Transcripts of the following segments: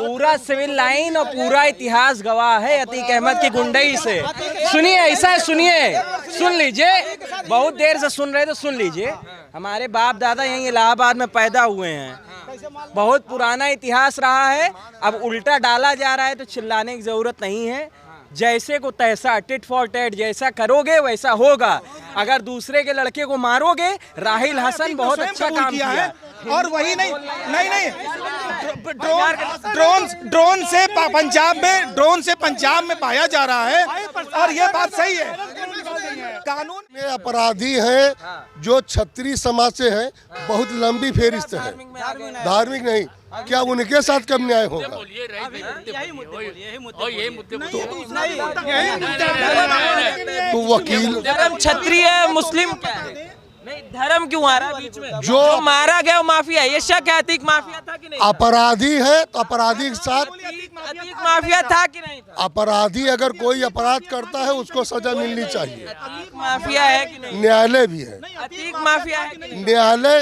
पूरा civil line और पूरा इतिहास गवाह है अतीक अहमद की गुंडई से। सुनिए, ऐसा है, सुन लीजिए, बहुत देर से सुन रहे तो सुन लीजिए। हमारे बाप दादा यहीं इलाहाबाद में पैदा हुए हैं, बहुत पुराना इतिहास रहा है। अब उल्टा डाला जा रहा है तो चिल्लाने की जरूरत नहीं है। जैसे को तैसा, टिट फॉर टैट, जैसा करोगे वैसा होगा। अगर दूसरे के लड़के को मारोगे, राहिल हसन बहुत अच्छा काम किया है। और वही नहीं, ड्रोन से पंजाब में पाया जा रहा है, और ये बात सही है। कानून में अपराधी हैं जो क्षत्रिय समाज से हैं, बहुत लंबी फेरिस्त है, धार्मिक नहीं। क्या उनके साथ कब न्याय होगा? तो वकील धर्म क्षत्रिय मुस्लिम नहीं, धर्म क्यों आ रहा है बीच में? जो मारा गया वो माफिया, ये शक है अतीक माफिया था कि नहीं? अपराधी है तो अपराधी के साथ अतीक माफिया था कि नहीं था? अपराधी अगर कोई अपराध करता है उसको सजा मिलनी चाहिए। अतीक माफिया है कि नहीं? न्यायालय भी है, अतीक माफिया है कि नहीं? न्यायालय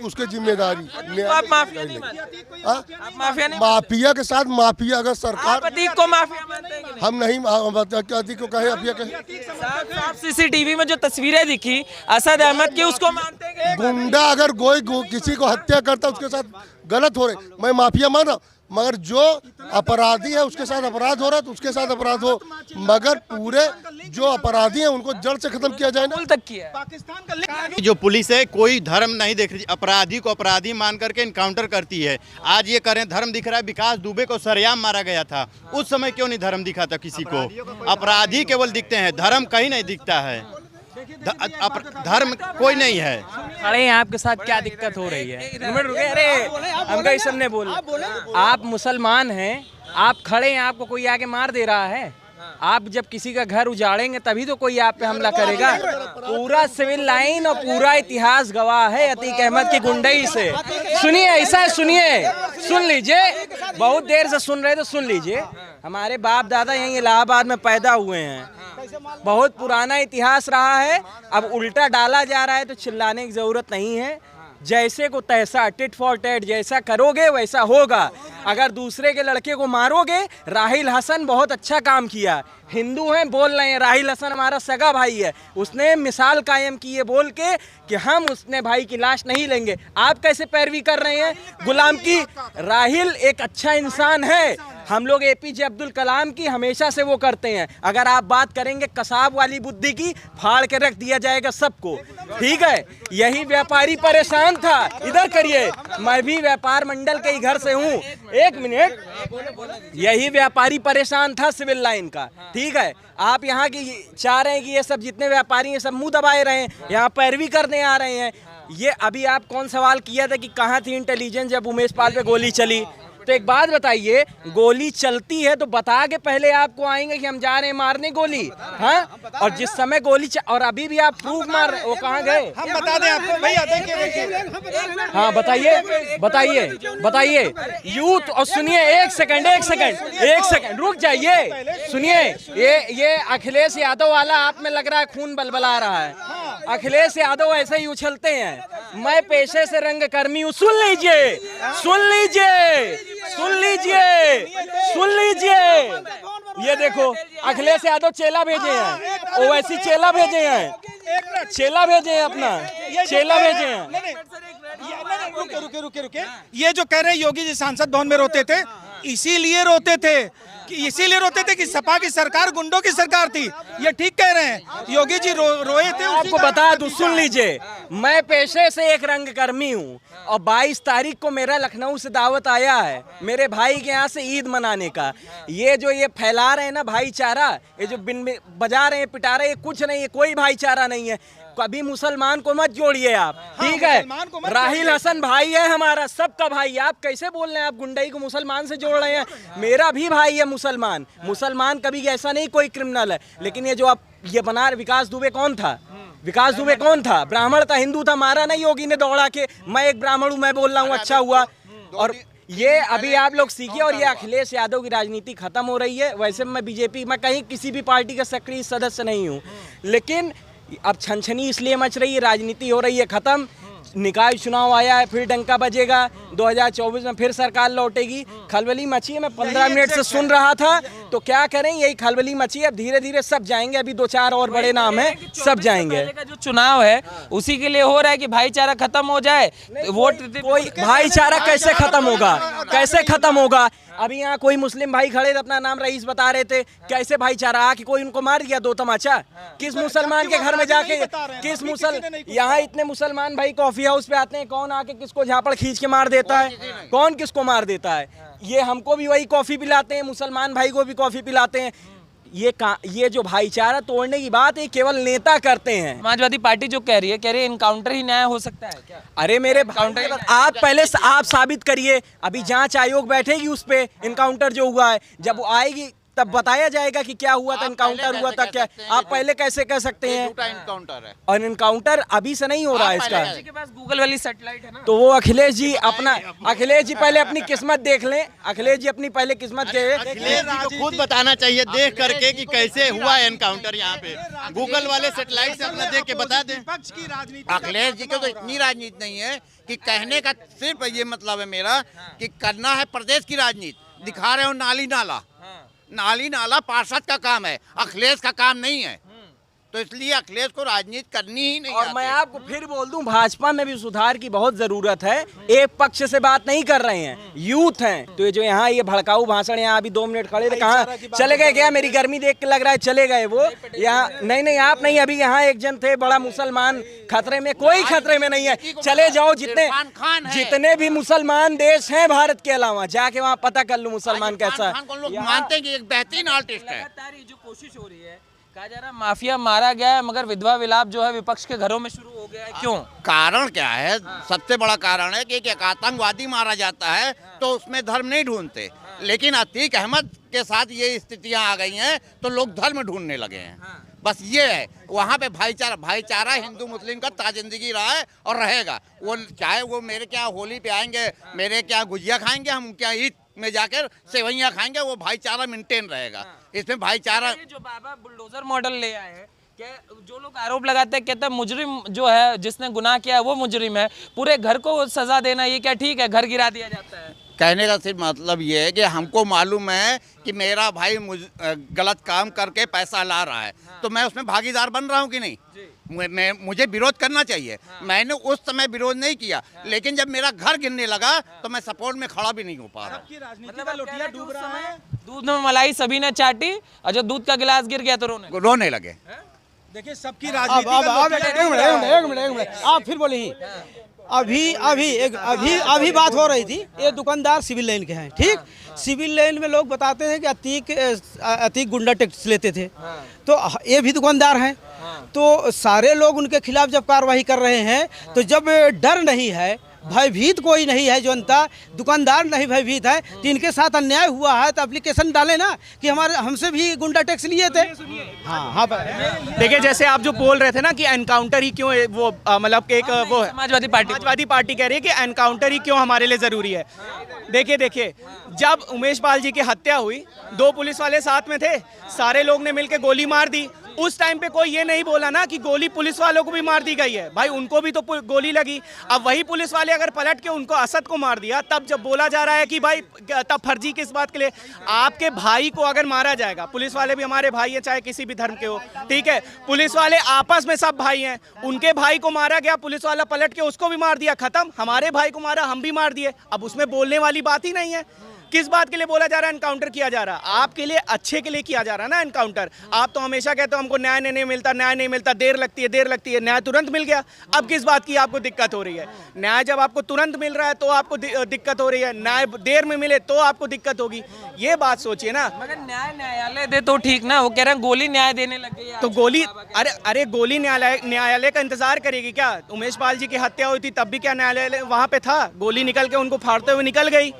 उसकी जिम्मेदारी। तो आप माफिया नहीं मानते? आप माफिया नहीं? माफिया के साथ माफिया अगर आप सरकार, अतीक को माफिया मानते हैं कि नहीं? हम नहीं अतीक को कहे, अफिया कहे। साफ सीसीटीवी में जो तस्वीरें दिखी असद अहमद की, उसको मानते हैं? गुंडा अगर कोई किसी को हत्या करता है उसके साथ गलत हो रहे, मैं माफिया माना, मगर जो अपराधी है उसके साथ अपराध हो रहा है तो उसके साथ अपराध हो, मगर पूरे जो अपराधी हैं उनको जड़ से खत्म किया जाए ना। तक किया पाकिस्तान का जो पुलिस है कोई धर्म नहीं देख रही, अपराधी को अपराधी मान करके इनकाउंटर करती है। आज ये करें धर्म दिख रहा है, विकास दुबे को सरेआम मारा गया था, उस समय क्यों नहीं धर्म दिखा था किसी को? अपराधी केवल दिखते हैं, धर्म कहीं नहीं दिखता है, धर्म कोई नहीं है। खड़े हैं, आपके साथ क्या दिक्कत हो रही है? अरे हमका इस सबने बोल, आप मुसलमान हैं, आप खड़े हैं, आपको कोई आके मार दे रहा है? आप जब किसी का घर उजाड़ेंगे तभी तो कोई आप पे हमला करेगा। पूरा सिविल लाइन और पूरा इतिहास गवाह है अतीक अहमद की गुंडई से। सुनिए, ऐसा है, सुन लीजिए, बहुत देर से सुन रहे तो सुन लीजिए। हमारे बाप दादा यहीं इलाहाबाद में पैदा हुए हैं, बहुत पुराना इतिहास रहा है। अब उल्टा डाला जा रहा है तो चिल्लाने की जरूरत नहीं है। जैसे को तैसा, टिट फॉर टैट, जैसा करोगे वैसा होगा। अगर दूसरे के लड़के को मारोगे, राहिल हसन बहुत अच्छा काम किया। हिंदू हैं, बोल रहे हैं राहिल हसन हमारा सगा भाई है, उसने मिसाल कायम की है बोल के कि हम उसने भाई की लाश नहीं लेंगे। आप कैसे पैरवी कर रहे हैं गुलाम की? राहिल एक अच्छा इंसान है, हम लोग एपीजे अब्दुल कलाम की हमेशा से वो करते हैं। अगर आप बात करेंगे कसाब वाली बुद्धि की, फाड़ के रख दिया जाएगा सबको, ठीक है? यही व्यापारी परेशान था, इधर करिए, मैं भी व्यापार मंडल के ही घर से हूँ, एक मिनट। यही व्यापारी परेशान था सिविल लाइन का, ठीक है? आप यहाँ की चाह रहे हैं कि ये सब जितने व्यापारी हैं सब मुंह दबाए रहे हैं, यहाँ पैरवी करने आ रहे हैं। ये अभी आप कौन सवाल किया था कि कहाँ थी इंटेलिजेंस जब उमेश पाल पे गोली चली? तो एक बात बताइए, गोली चलती है तो बता के पहले आपको आएंगे कि हम जा रहे हैं मारने गोली, हाँ? और जिस समय गोली और अभी भी आप प्रूफ मार, वो कहाँ गए? हम बता दें आपको भैया, देखिए। हाँ बताइए यूथ। और सुनिए, एक सेकंड रुक जाइए, सुनिए। ये अखिलेश यादव वाला आप में लग रहा है खून बलबला रहा है। अखिलेश यादव ऐसे ही उछलते हैं, मैं पेशे से रंगकर्मी हूँ। सुन लीजिए, ये देखो अखिलेश यादव चेला भेजे हैं, ओवैसी चेला भेजे हैं, अपना चेला भेजे हैं। रुके। ये जो कह रहे हैं योगी जी सांसद भवन में रोते थे, इसीलिए रोते थे कि सपा की सरकार गुंडों की सरकार थी। ये ठीक कह रहे हैं, योगी जी रोए थे। आपको बता दूं, सुन लीजिए, मैं पेशे से एक रंगकर्मी हूँ और 22 तारीख को मेरा लखनऊ से दावत आया है मेरे भाई के यहाँ से ईद मनाने का। ये जो ये फैला रहे हैं ना भाईचारा, ये जो बिन बजा रहे हैं, पिटा रहे हैं, कुछ नहीं है, कोई भाईचारा नहीं है। कभी मुसलमान को मत जोड़िए आप, ठीक है? राहिल हसन भाई है हमारा, सबका भाई है। आप कैसे बोल रहे हैं? आप गुंडई को मुसलमान से जोड़ रहे हैं। मेरा भी भाई है मुसलमान कभी ऐसा नहीं कोई क्रिमिनल है। लेकिन ये जो आप ये बना, विकास दुबे कौन था? ब्राह्मण था, हिंदू था, मारा नहीं योगी ने दौड़ा के। मैं एक ब्राह्मण हूँ, मैं बोल रहा हूँ, अच्छा हुआ। और ये अभी आप लोग सीखिए। और ये अखिलेश यादव की राजनीति खत्म हो रही है। वैसे मैं बीजेपी, मैं कहीं किसी भी पार्टी का सक्रिय सदस्य नहीं हूँ, लेकिन अब छनछनी इसलिए मच रही है, राजनीति हो रही है खत्म। निकाय चुनाव आया है, फिर डंका बजेगा, 2024 में फिर सरकार लौटेगी। खलबली मची है, मैं 15 मिनट से सुन रहा था। तो क्या करें, यही खलबली मची है। अब धीरे धीरे सब जाएंगे, अभी 2-4 और बड़े नाम है, सब जाएंगे। का जो चुनाव है उसी के लिए हो रहा है कि भाईचारा खत्म हो जाए, वोट कोई भाईचारा कैसे खत्म होगा, कैसे खत्म होगा? अभी यहाँ कोई मुस्लिम भाई खड़े थे, अपना नाम रईस बता रहे थे, कैसे भाईचारा आके कोई उनको मार दिया 2 तमाचा? किस मुसलमान के घर में जाके, किस यहाँ इतने मुसलमान भाई कॉफी हाउस पे आते हैं, कौन आके किसको झापड़ खींच के मार देता है? कौन किसको मार देता है? ये हमको भी वही कॉफी पिलाते हैं, मुसलमान भाई को भी कॉफी पिलाते हैं। ये जो भाईचारा तोड़ने की बात है केवल नेता करते हैं। समाजवादी पार्टी जो कह रही है इनकाउंटर ही न्याय हो सकता है क्या? अरे मेरे आप पहले आप साबित करिए। अभी जांच आयोग बैठेगी, उस पे इनकाउंटर जो हुआ है, जब वो आएगी तब बताया जाएगा कि क्या हुआ था, इनकाउंटर हुआ था क्या। आप पहले कैसे कह सकते हैं? इनकाउंटर है और इनकाउंटर अभी से नहीं हो रहा है इसका। के पास गूगल वाली सैटेलाइट है ना, तो वो अखिलेश जी पहले अपनी किस्मत देख लें। अखिलेश जी अपनी पहले किस्मत के अखिलेश जी को खुद बताना चाहिए देख करके कि कैसे हुआ एनकाउंटर यहाँ पे। गूगल वाले सैटेलाइट से अपना देख के बता दें। अखिलेश जी को तो इतनी राजनीति नहीं है कि कहने का सिर्फ ये मतलब है मेरा कि करना है प्रदेश की राजनीति। दिखा रहे हो नाली नाला पार्षद का काम है, अखिलेश का काम नहीं है। तो इसलिए अखिलेश को राजनीति करनी ही नहीं। और मैं आपको फिर बोल दूं, भाजपा में भी सुधार की बहुत जरूरत है। एक पक्ष से बात नहीं कर रहे हैं, यूथ हैं। तो ये जो यहाँ ये भड़काऊ भाषण, यहाँ अभी 2 मिनट खड़े थे, कहाँ चले गए? क्या मेरी गर्मी देख के लग रहा है चले गए वो यहाँ? नहीं आप नहीं, अभी यहाँ एक जन थे बड़ा मुसलमान खतरे में, कोई खतरे में नहीं है। चले जाओ, जितने भी मुसलमान देश हैं भारत के अलावा, जाके वहाँ पता कर लो मुसलमान कैसा है। लोग मानते हैं कि एक बेहतरीन आर्टिस्ट है। जो कोशिश हो रही है, कहा जा रहा है माफिया मारा गया है, मगर विधवा विलाप जो है विपक्ष के घरों में शुरू हो गया है। क्यों? कारण क्या है? सबसे बड़ा कारण है कि एक आतंकवादी मारा जाता है तो उसमें धर्म नहीं ढूंढते, लेकिन अतीक अहमद के साथ ये स्थितियां आ गई हैं तो लोग धर्म ढूंढने लगे हैं। बस ये है, वहाँ पे भाईचारा हिंदू मुस्लिम का ताजिंदगी रहा है और रहेगा। वो चाहे वो मेरे क्या होली पे आएंगे, मेरे क्या गुजिया खाएंगे, हम क्या ईद में जाकर सेवैयां खाएंगे, वो भाईचारा मेंटेन रहेगा। इसमें भाईचारा जो बाबा बुलडोजर मॉडल ले आए हैं, क्या जो लोग आरोप लगाते हैं, कहते हैं मुजरिम जो है, जिसने गुनाह किया है वो मुजरिम है, पूरे घर को सजा देना ये क्या ठीक है? घर गिरा दिया जाता है। कहने का सिर्फ मतलब ये है कि हमको मालूम है कि मेरा भाई गलत काम करके पैसा ला रहा है, तो मैं उसमें भागीदार बन रहा हूँ कि नहीं? मुझे विरोध करना चाहिए। मैंने उस समय विरोध नहीं किया, लेकिन जब मेरा घर गिरने लगा तो मैं सपोर्ट में खड़ा भी नहीं हो पा रहा। मतलब डूब रहा है, दूध में मलाई सभी ने चाटी, और जब दूध का गिलास गिर गया तो रोने लगे। देखिए सबकी राजनीति। एक मिनट आप फिर बोले। अभी बात हो रही थी, ये दुकानदार सिविल लाइन के हैं, ठीक? सिविल लाइन में लोग बताते हैं कि अतीक गुंडा टैक्स लेते थे, तो ये भी दुकानदार हैं। तो सारे लोग उनके खिलाफ जब कार्रवाई कर रहे हैं, तो जब डर नहीं है, भयभीत कोई नहीं है, जनता दुकानदार नहीं भयभीत है, तो इनके साथ अन्याय हुआ है तो एप्लीकेशन डालें ना कि हमसे भी गुंडा टैक्स लिए थे। हाँ देखिए, जैसे आप जो बोल रहे थे ना कि एनकाउंटर ही क्यों, वो मतलब एक वो है समाजवादी पार्टी कह रही है कि एनकाउंटर ही क्यों हमारे लिए ज़रूरी है। देखिए जब उमेश पाल जी की हत्या हुई, 2 पुलिस वाले साथ में थे, सारे लोग ने मिलकर गोली मार दी। उस टाइम पे कोई ये नहीं बोला ना कि गोली पुलिस वालों को भी मार दी गई है। भाई उनको भी तो गोली लगी। अब वही पुलिस वाले अगर पलट के उनको असद को मार दिया, तब जब बोला जा रहा है कि भाई तब फर्जी किस बात के लिए? आपके भाई को अगर मारा जाएगा, पुलिस वाले भी हमारे भाई हैं, चाहे किसी भी धर्म के हो, ठीक है? पुलिस वाले आपस में सब भाई हैं, उनके भाई को मारा गया, पुलिस वाला पलट के उसको भी मार दिया, खत्म। हमारे भाई को मारा, हम भी मार दिए। अब उसमें बोलने वाली बात ही नहीं है। किस बात के लिए बोला जा रहा है एनकाउंटर किया जा रहा है? आपके लिए अच्छे के लिए किया जा रहा है ना एनकाउंटर। आप तो हमेशा कहते हो हमको न्याय नहीं मिलता, देर लगती है। न्याय तुरंत मिल गया। अब किस बात की आपको दिक्कत हो रही है? न्याय जब आपको तुरंत मिल रहा है तो आपको दिक्कत हो रही है, न्याय देर में मिले तो आपको दिक्कत होगी। ये बात सोचिए ना। मगर न्यायालय दे तो ठीक ना, वो कह रहे हैं गोली न्याय देने लग गई। तो गोली, अरे गोली न्यायालय का इंतजार करेगी क्या? उमेश पाल जी की हत्या हुई थी तब भी क्या न्यायालय वहां पे था? गोली निकल के उनको फाड़ते हुए निकल गई।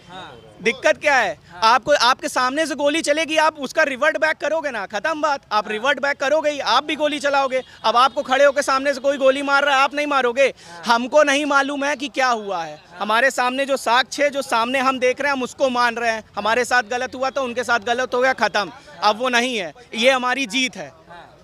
दिक्कत क्या है? आपको आपके सामने से गोली चलेगी, आप उसका रिवर्ट बैक करोगे ना, खत्म बात। आप रिवर्ट बैक करोगे ही, आप भी गोली चलाओगे। अब आपको खड़े होकर सामने से कोई गोली मार रहा है, आप नहीं मारोगे। हमको नहीं मालूम है कि क्या हुआ है। हमारे सामने जो साक्ष्य है, जो सामने हम देख रहे हैं, हम उसको मान रहे हैं। हमारे साथ गलत हुआ तो उनके साथ गलत हो गया, खत्म। अब वो नहीं है, ये हमारी जीत है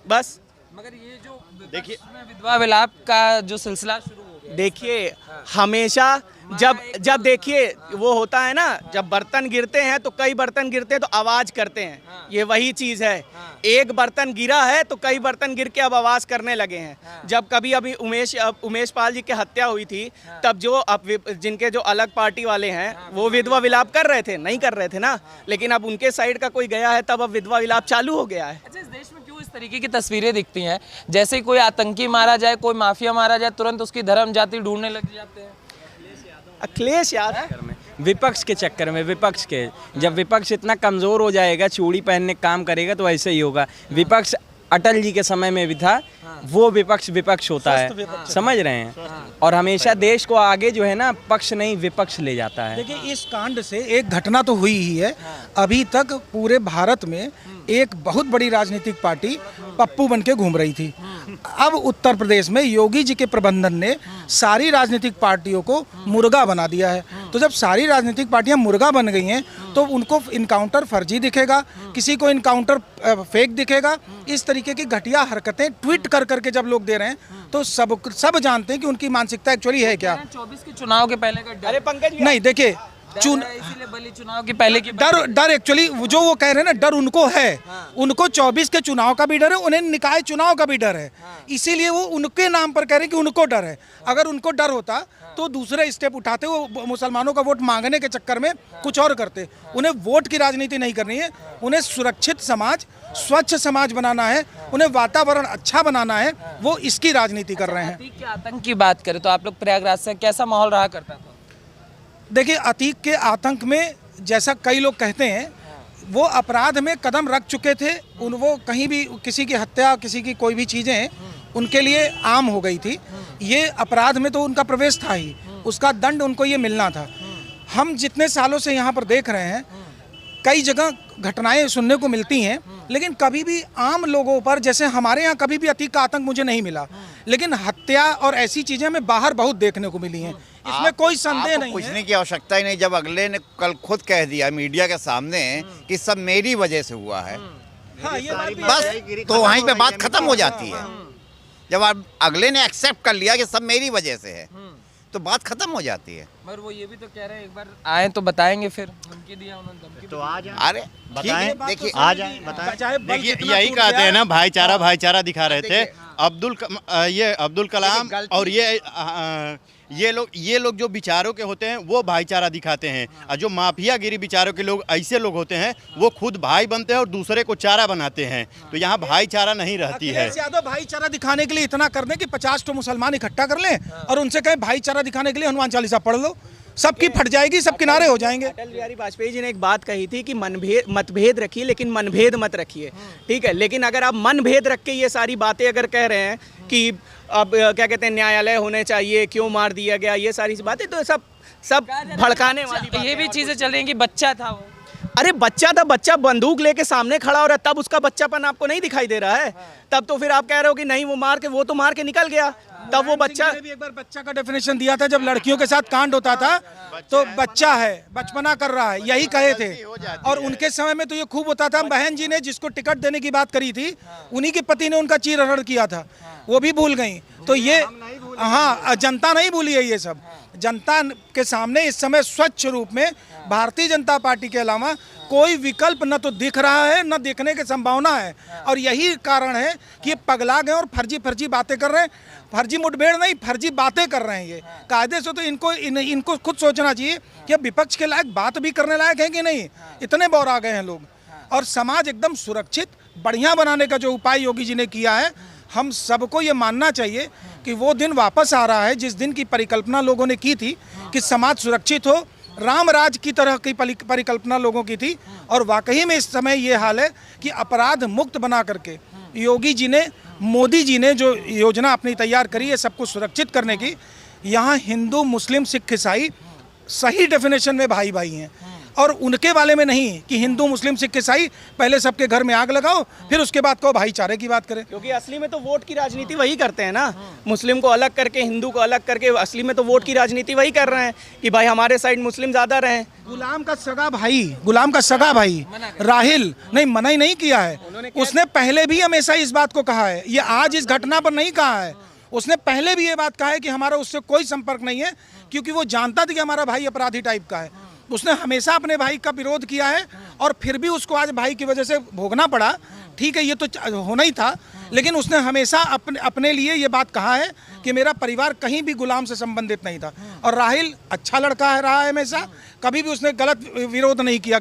बस। मगर ये जो देखिए विधवा विलाप का जो सिलसिला शुरू हो गया, देखिए हमेशा जब देखिए वो होता है ना, जब बर्तन गिरते हैं तो कई बर्तन गिरते हैं तो आवाज करते हैं, ये वही चीज है। एक बर्तन गिरा है तो कई बर्तन गिर के अब आवाज करने लगे हैं। जब कभी अभी उमेश पाल जी की हत्या हुई थी तब जिनके जो अलग पार्टी वाले हैं वो विधवा विलाप कर रहे थे, नहीं कर रहे थे ना, लेकिन अब उनके साइड का कोई गया है तब अब विधवा विलाप चालू हो गया है। अच्छा, इस देश में क्यों इस तरीके की तस्वीरें दिखती हैं? जैसे ही कोई आतंकी मारा जाए, कोई माफिया मारा जाए, तुरंत उसकी धर्म जाति ढूंढने लग जाते हैं। अखिलेश यादव विपक्ष के चक्कर में, विपक्ष के, जब विपक्ष इतना कमज़ोर हो जाएगा, चूड़ी पहनने का काम करेगा तो ऐसे ही होगा। विपक्ष अटल जी के समय में भी था, वो विपक्ष होता है, समझ रहे हैं। और हमेशा देश को आगे जो है ना, पक्ष नहीं विपक्ष ले जाता है। देखिए, इस कांड से एक घटना तो हुई ही है। अभी तक पूरे भारत में एक बहुत बड़ी राजनीतिक पार्टी पप्पू बन के घूम रही थी। अब उत्तर प्रदेश में योगी जी के प्रबंधन ने सारी राजनीतिक पार्टियों को मुर्गा बना दिया है। तो जब सारी राजनीतिक पार्टियां मुर्गा बन गई हैं तो उनको इनकाउंटर फर्जी दिखेगा, किसी को इनकाउंटर फेक दिखेगा। इस तरीके की घटिया हरकतें ट्वीट कर करके जब लोग दे रहे हैं तो सब जानते हैं कि उनकी मानसिकता एक्चुअली है क्या। 24 के चुनाव के पहले का डर, अरे पंकज नहीं, देखिए, इसीलिए बली चुनाव के पहले की डर एक्चुअली जो वो कह रहे हैं ना, डर उनको है। उनको 24 के चुनाव का भी डर है, उन्हें निकाय चुनाव का भी डर है। इसीलिए वो उनके नाम पर कह रहे हैं कि उनको डर है। अगर उनको डर होता तो दूसरे स्टेप उठाते, वो मुसलमानों का वोट मांगने के चक्कर में कुछ और करते। उन्हें वोट की राजनीति नहीं करनी है, उन्हें सुरक्षित समाज, स्वच्छ समाज बनाना है, उन्हें वातावरण अच्छा बनाना है, वो इसकी राजनीति कर रहे हैं। अतीक के आतंक की बात करें तो आप लोग प्रयागराज से कैसा माहौल रहा करता था? देखिए, अतीक के आतंक में जैसा कई लोग कहते हैं, वो अपराध में कदम रख चुके थे। वो कहीं भी किसी की हत्या, किसी की कोई भी चीज़ें उनके लिए आम हो गई थी। ये अपराध में तो उनका प्रवेश था ही, उसका दंड उनको ये मिलना था। हम जितने सालों से यहाँ पर देख रहे हैं, कई जगह घटनाएं सुनने को मिलती हैं, लेकिन कभी भी आम लोगों पर, जैसे हमारे यहाँ कभी भी अतीक का आतंक मुझे नहीं मिला, लेकिन हत्या और ऐसी चीज़ें हमें बाहर बहुत देखने को मिली हैं। इसमें कोई संदेह नहीं है। पूछने की आवश्यकता ही नहीं, जब अगले ने कल खुद कह दिया मीडिया के सामने कि सब मेरी वजह से हुआ है, हाँ, ये बात बस तो वहीं पे बात खत्म हो जाती है। जब आप अगले ने एक्सेप्ट कर लिया कि सब मेरी वजह से है तो बात खत्म हो जाती है। पर वो ये भी तो कह रहे हैं एक बार आए तो बताएंगे, फिर धमकी दिया उन्होंने, धमकी तो आ जाए। अरे बताएं, देखिए आ जाए, बताएं। देखिए, यही कहते हैं ना, भाईचारा दिखा रहे थे अब्दुल कलाम, और ये लोग जो विचारों के होते हैं वो भाईचारा दिखाते हैं। और जो माफियागिरी विचारों के लोग, ऐसे लोग होते हैं, वो खुद भाई बनते हैं और दूसरे को चारा बनाते हैं। तो यहाँ भाईचारा नहीं रहती है। अखिलेश यादव भाईचारा दिखाने के लिए इतना कर दें कि 50 तो मुसलमान इकट्ठा कर लें और उनसे कहें भाईचारा दिखाने के लिए हनुमान चालीसा पढ़ लो, सबकी फट जाएगी, सब किनारे हो जाएंगे। अटल बिहारी वाजपेयी जी ने एक बात कही थी कि मतभेद रखिए लेकिन मनभेद मत रखिए, ठीक है। लेकिन अगर आप मनभेद रख के ये सारी बातें अगर कह रहे हैं कि अब क्या कहते हैं, न्यायालय होने चाहिए, क्यों मार दिया गया, ये सारी बातें तो सब भड़काने वाली बातें। ये भी चीजें चल रही हैं कि बच्चा था वो। अरे बच्चा था, बच्चा बंदूक लेके सामने खड़ा हो रहा है, तब उसका बच्चापन आपको नहीं दिखाई दे रहा है? तब तो फिर आप कह रहे हो कि नहीं वो तो मार के निकल गया, तब वो बच्चा भी एक बार बच्चा का डेफिनेशन दिया था जब लड़कियों के साथ कांड होता था, तो बच्चा है, बचपना कर रहा है, यही कहे थे। और उनके समय में तो ये खूब होता था, बहन जी ने जिसको टिकट देने की बात करी थी, उन्हीं के पति ने उनका चीरहरण किया था, वो भी भूल गई। तो ये, हाँ, जनता नहीं भूली है। ये सब जनता के सामने इस समय स्वच्छ रूप में भारतीय जनता पार्टी के अलावा कोई विकल्प न तो दिख रहा है, न दिखने की संभावना है। और यही कारण है कि ये पगला गए और फर्जी बातें कर रहे हैं। फर्जी मुठभेड़ नहीं, फर्जी बातें कर रहे हैं। ये कायदे से तो इनको खुद सोचना चाहिए कि विपक्ष के लायक बात भी करने लायक है कि नहीं। इतने बौरा गए हैं लोग। और समाज एकदम सुरक्षित बढ़िया बनाने का जो उपाय योगी जी ने किया है, हम सबको ये मानना चाहिए कि वो दिन वापस आ रहा है जिस दिन की परिकल्पना लोगों ने की थी कि समाज सुरक्षित हो, राम राज की तरह की परिकल्पना लोगों की थी। और वाकई में इस समय ये हाल है कि अपराध मुक्त बना करके योगी जी ने, मोदी जी ने जो योजना अपनी तैयार करी है सबको सुरक्षित करने की, यहाँ हिंदू, मुस्लिम, सिख, ईसाई सही डेफिनेशन में भाई भाई हैं। और उनके वाले में नहीं कि हिंदू, मुस्लिम, सिख, ईसाई पहले सबके घर में आग लगाओ, फिर उसके बाद कहो भाईचारे की बात करें। क्योंकि असली में तो वोट की राजनीति वही करते हैं ना, मुस्लिम को अलग करके, हिंदू को अलग करके, असली में तो वोट की राजनीति वही कर रहे हैं कि भाई हमारे साइड मुस्लिम ज़्यादा रहे। गुलाम का सगा भाई राहिल नहीं, मना ही नहीं किया है। उसने पहले भी हमेशा इस बात को कहा है, ये आज इस घटना पर नहीं कहा है। उसने पहले भी ये बात कहा है कि हमारा उससे कोई संपर्क नहीं है, क्योंकि वो जानता था कि हमारा भाई अपराधी टाइप का है। उसने हमेशा अपने भाई का विरोध किया है और फिर भी उसको आज भाई की वजह से भोगना पड़ा। ठीक है, ये तो होना ही था, लेकिन उसने हमेशा अपने लिए ये बात कहा है कि मेरा परिवार कहीं भी गुलाम से संबंधित नहीं था। और राहिल अच्छा लड़का है रहा है हमेशा, कभी भी उसने गलत विरोध नहीं किया।